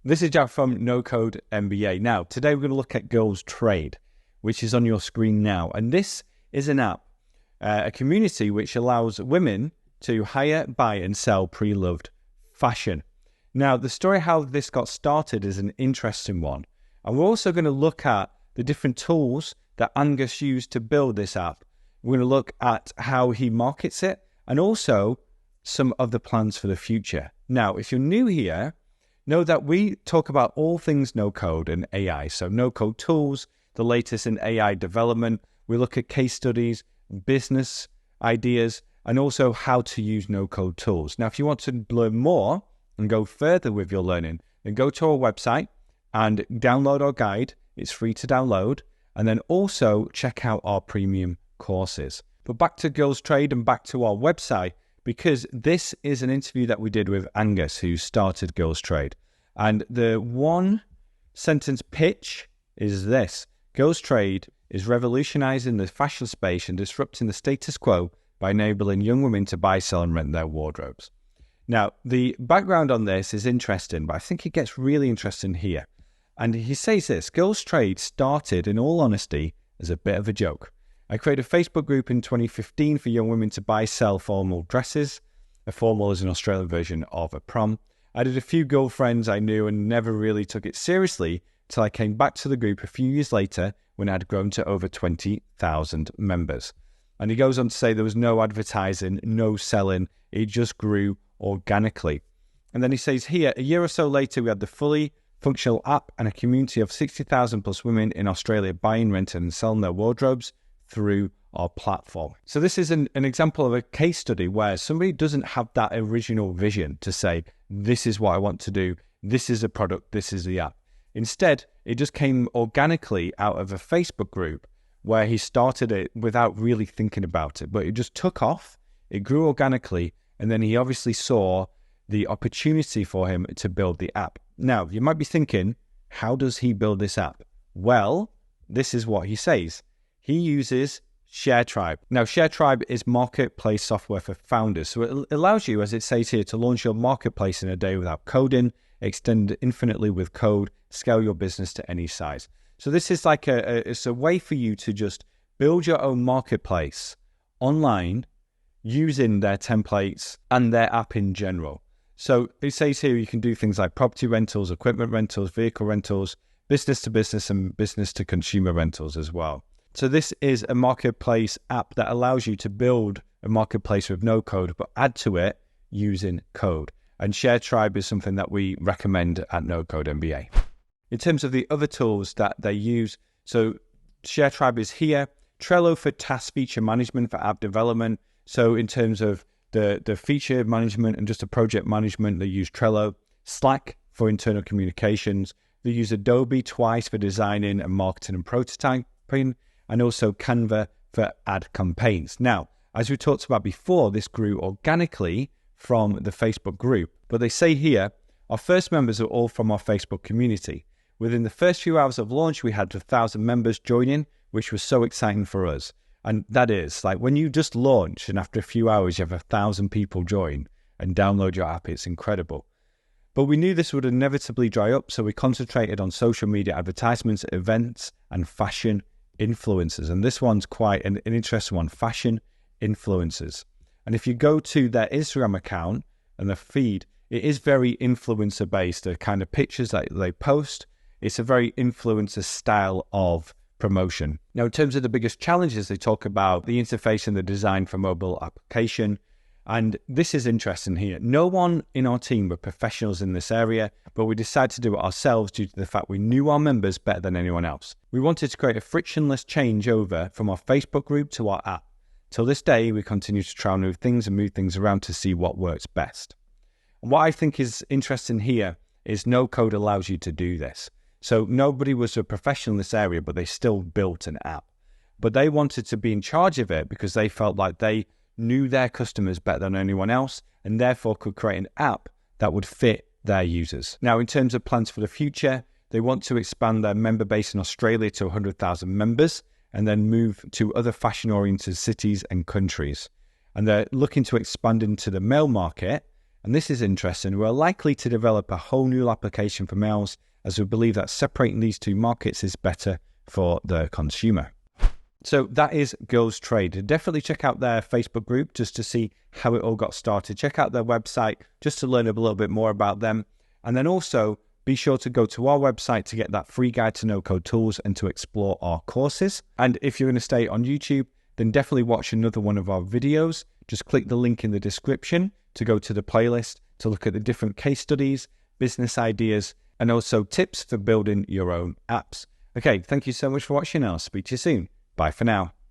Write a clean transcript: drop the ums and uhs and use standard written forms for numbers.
This is Jack from No Code MBA. Now, today we're going to look at Girls Trade, which is on your screen now. And this is an app, a community which allows women to hire, buy and sell pre-loved fashion. Now, the story how this got started is an interesting one. And we're also going to look at the different tools that Angus used to build this app. We're going to look at how he markets it and also some of the plans for the future. Now, if you're new here, know that we talk about all things no-code and AI. So no-code tools, the latest in AI development. We look at case studies, business ideas, and also how to use no-code tools. Now, if you want to learn more and go further with your learning, then go to our website and download our guide. It's free to download. And then also check out our premium courses. But back to Girls Trade and back to our website, because this is an interview that we did with Angus, who started Girls Trade. And the one sentence pitch is this: Girls Trade is revolutionizing the fashion space and disrupting the status quo by enabling young women to buy, sell, and rent their wardrobes. Now, the background on this is interesting, but I think it gets really interesting here. And he says this: Girls Trade started, in all honesty, as a bit of a joke. I created a Facebook group in 2015 for young women to buy, sell formal dresses. A formal is an Australian version of a prom. I did a few girlfriends I knew and never really took it seriously till I came back to the group a few years later when it had grown to over 20,000 members. And he goes on to say there was no advertising, no selling. It just grew organically. And then he says here, a year or so later, we had the fully functional app and a community of 60,000 plus women in Australia buying, renting and selling their wardrobes through our platform. So this is an example of a case study where somebody doesn't have that original vision to say, this is what I want to do, this is a product, this is the app. Instead, it just came organically out of a Facebook group where he started it without really thinking about it, but it just took off, it grew organically, and then he obviously saw the opportunity for him to build the app. Now, you might be thinking, how does he build this app? Well, this is what he says. He uses ShareTribe. Now, ShareTribe is marketplace software for founders. So it allows you, as it says here, to launch your marketplace in a day without coding, extend infinitely with code, scale your business to any size. So this is like it's a way for you to just build your own marketplace online using their templates and their app in general. So it says here you can do things like property rentals, equipment rentals, vehicle rentals, business to business and business to consumer rentals as well. So this is a marketplace app that allows you to build a marketplace with no code, but add to it using code. And ShareTribe is something that we recommend at No Code MBA. In terms of the other tools that they use, so ShareTribe is here. Trello for task feature management for app development. So in terms of the feature management and just a project management, they use Trello. Slack for internal communications. They use Adobe twice for designing and marketing and prototyping, and also Canva for ad campaigns. Now, as we talked about before, this grew organically from the Facebook group. But they say here, our first members are all from our Facebook community. Within the first few hours of launch, we had 1,000 members joining, which was so exciting for us. And that is, like, when you just launch and after a few hours, you have 1,000 people join and download your app, it's incredible. But we knew this would inevitably dry up, so we concentrated on social media advertisements, events, and fashion influencers. And this one's quite an interesting one, fashion influencers. And if you go to their Instagram account and the feed, it is very influencer based. The kind of pictures that they post, it's a very influencer style of promotion. Now, in terms of the biggest challenges, they talk about the interface and the design for mobile application. And this is interesting here. No one in our team were professionals in this area, but we decided to do it ourselves due to the fact we knew our members better than anyone else. We wanted to create a frictionless changeover from our Facebook group to our app. Till this day, we continue to try new things and move things around to see what works best. And what I think is interesting here is no code allows you to do this. So nobody was a professional in this area, but they still built an app. But they wanted to be in charge of it because they felt like they knew their customers better than anyone else and therefore could create an app that would fit their users. Now, in terms of plans for the future, they want to expand their member base in Australia to 100,000 members and then move to other fashion-oriented cities and countries. And they're looking to expand into the male market and this is interesting, we're likely to develop a whole new application for males, as we believe that separating these two markets is better for the consumer. So that is Girls Trade. Definitely check out their Facebook group just to see how it all got started. Check out their website just to learn a little bit more about them. And then also be sure to go to our website to get that free guide to no-code tools and to explore our courses. And if you're going to stay on YouTube, then definitely watch another one of our videos. Just click the link in the description to go to the playlist to look at the different case studies, business ideas, and also tips for building your own apps. Okay, thank you so much for watching. I'll speak to you soon. Bye for now.